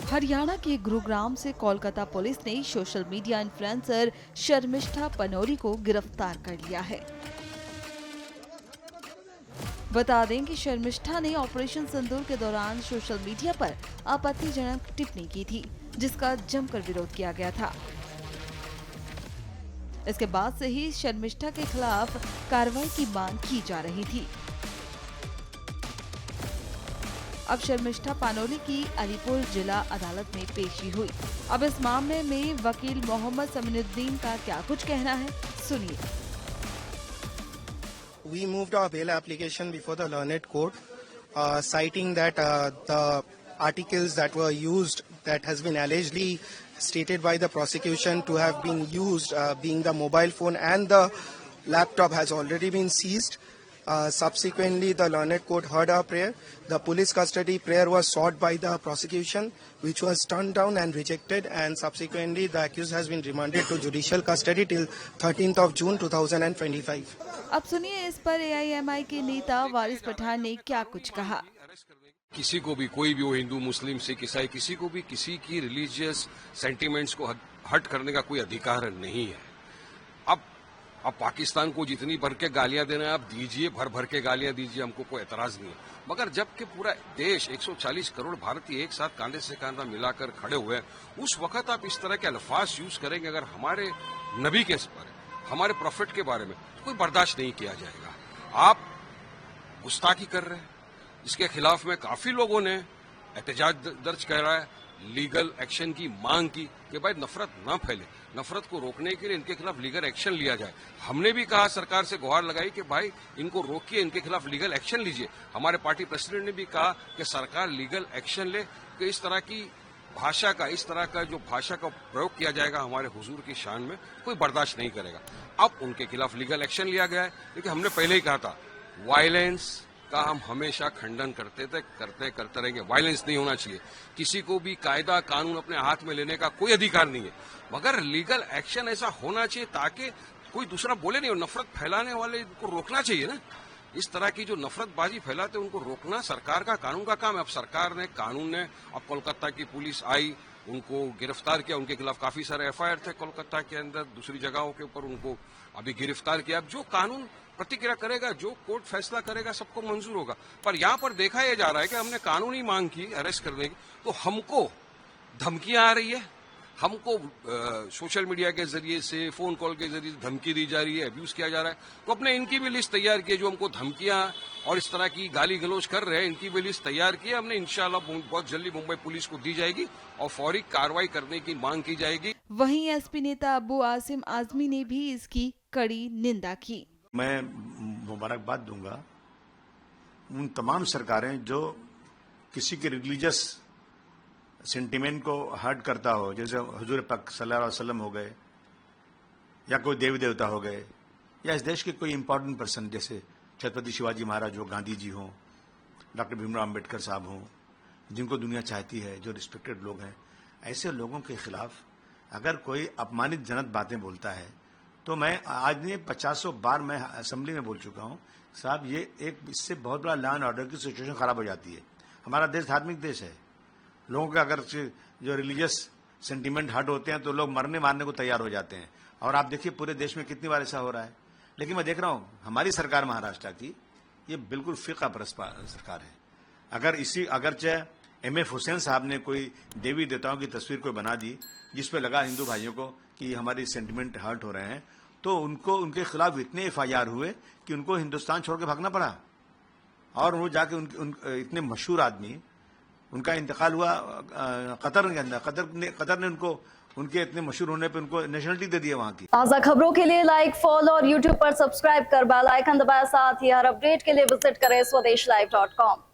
हरियाणा के गुरुग्राम से कोलकाता पुलिस ने सोशल मीडिया इन्फ्लुएंसर शर्मिष्ठा पनोरी को गिरफ्तार कर लिया है। बता दें कि शर्मिष्ठा ने ऑपरेशन सिंदूर के दौरान सोशल मीडिया पर आपत्तिजनक टिप्पणी की थी, जिसका जमकर विरोध किया गया था। इसके बाद से ही शर्मिष्ठा के खिलाफ कार्रवाई की मांग की जा रही थी। अब शर्मिष्ठा पानोली की अलीपुर जिला अदालत में पेशी हुई। अब इस मामले में वकील मोहम्मद समीनुद्दीन का क्या कुछ कहना है, सुनिए। We moved our bail application before the learned court, citing that the articles that were used, that has been allegedly stated by the prosecution to have been used, being the mobile phone and the laptop, has already been seized. Subsequently, the learned court heard our prayer. The police custody prayer was sought by the prosecution, which was turned down and rejected, and subsequently the accused has been remanded to judicial custody till 13th of June 2025. अब सुनिए इस पर एआईएमआई के नेता वारिस पठान ने क्या कुछ कहा। किसी को भी, कोई भी हो, हिंदू मुस्लिम सिख ईसाई, किसी को भी किसी की रिलीजियस सेंटिमेंट्स को हर्ट करने का कोई अधिकार नहीं है। अब पाकिस्तान को जितनी भर के गालियां देना है आप दीजिए, भर भर के गालियां दीजिए, हमको कोई एतराज नहीं है। मगर जबकि पूरा देश 140 करोड़ भारतीय एक साथ कांधे से कांधा मिलाकर खड़े हुए हैं, उस वक्त आप इस तरह के अल्फाज यूज करेंगे अगर हमारे नबी के बारे में, हमारे प्रॉफिट के बारे में, तो कोई बर्दाश्त नहीं किया जाएगा। आप गुस्ताखी कर रहे हैं, इसके खिलाफ में काफी लोगों ने एहतजाज दर्ज करा है, लीगल एक्शन की मांग की कि भाई नफरत ना फैले, नफरत को रोकने के लिए इनके खिलाफ लीगल एक्शन लिया जाए। हमने भी कहा, सरकार से गुहार लगाई कि भाई इनको रोकिए, इनके खिलाफ लीगल एक्शन लीजिए। हमारे पार्टी प्रेसिडेंट ने भी कहा कि सरकार लीगल एक्शन ले, कि इस तरह की भाषा का, इस तरह का जो भाषा का प्रयोग किया जाएगा हमारे हुजूर की शान में, कोई बर्दाश्त नहीं करेगा। अब उनके खिलाफ लीगल एक्शन लिया गया है, लेकिन हमने पहले ही कहा था वायलेंस का हम हमेशा खंडन करते रहेंगे। वायलेंस नहीं होना चाहिए, किसी को भी कायदा कानून अपने हाथ में लेने का कोई अधिकार नहीं है, मगर लीगल एक्शन ऐसा होना चाहिए ताकि कोई दूसरा बोले नहीं, और नफरत फैलाने वाले को रोकना चाहिए ना। इस तरह की जो नफरतबाजी फैलाते उनको रोकना सरकार का, कानून का काम है। अब सरकार ने, कानून ने, अब कोलकाता की पुलिस आई, उनको गिरफ्तार किया, उनके खिलाफ काफी सारे एफआईआर थे कोलकाता के अंदर, दूसरी जगहों के ऊपर, उनको अभी गिरफ्तार किया। अब जो कानून प्रतिक्रिया करेगा, जो कोर्ट फैसला करेगा, सबको मंजूर होगा। पर यहाँ पर देखा यह जा रहा है कि हमने कानूनी मांग की अरेस्ट करने की, तो हमको धमकियां आ रही है, हमको सोशल मीडिया के जरिए से, फोन कॉल के जरिए धमकी दी जा रही है, अब्यूज किया जा रहा है। तो अपने इनकी भी लिस्ट तैयार की है, जो हमको धमकियां और इस तरह की गाली गलौज कर रहे हैं, इनकी भी लिस्ट तैयार की है हमने। इंशाल्लाह बहुत जल्दी मुंबई पुलिस को दी जाएगी और फौरी कार्रवाई करने की मांग की जाएगी। वहीं एसपी नेता अबू आसिम आजमी ने भी इसकी कड़ी निंदा की। मैं मुबारकबाद दूंगा उन तमाम सरकारें जो किसी के रिलीजियस सेंटिमेंट को हर्ट करता हो, जैसे हुजूर पाक सल्लल्लाहु अलैहि वसल्लम हो गए, या कोई देवी देवता हो गए, या इस देश के कोई इंपॉर्टेंट पर्सन जैसे छत्रपति शिवाजी महाराज हो, गांधी जी हों, डॉक्टर भीमराव अम्बेडकर साहब हों, जिनको दुनिया चाहती है, जो रिस्पेक्टेड लोग हैं, ऐसे लोगों के खिलाफ अगर कोई अपमानित जनक बातें बोलता है, तो मैं आज ने 50 बार मैं असेंबली में बोल चुका हूं, साहब ये एक इससे बहुत बड़ा लॉ एंड ऑर्डर की सिचुएशन खराब हो जाती है। हमारा देश धार्मिक देश है, लोगों का अगर जो रिलीजियस सेंटीमेंट हर्ट होते हैं तो लोग मरने मारने को तैयार हो जाते हैं। और आप देखिए पूरे देश में कितनी बार ऐसा हो रहा है। लेकिन मैं देख रहा हूं हमारी सरकार महाराष्ट्र की, ये बिल्कुल फिक़ा परस्त सरकार है। अगर चाहे एमएफ हुसैन साहब ने कोई देवी देवताओं की तस्वीर कोई बना दी जिसपे लगा हिंदू भाइयों को कि हमारी सेंटिमेंट हर्ट हो रहे हैं, तो उनके खिलाफ इतने एफआईआर हुए कि उनको हिंदुस्तान छोड़ के भागना पड़ा। और वो जाके इतने मशहूर आदमी, उनका इंतकाल हुआ कतर के अंदर, कतर ने उनको, उनके इतने मशहूर होने पे उनको नेशनलिटी दे दिया वहां की। ताज़ा खबरों के लिए लाइक, फॉलो और यूट्यूब पर सब्सक्राइब कर बेल आइकन दबाएं। साथ ही हर अपडेट के लिए विजिट करें स्वदेशलाइव.com।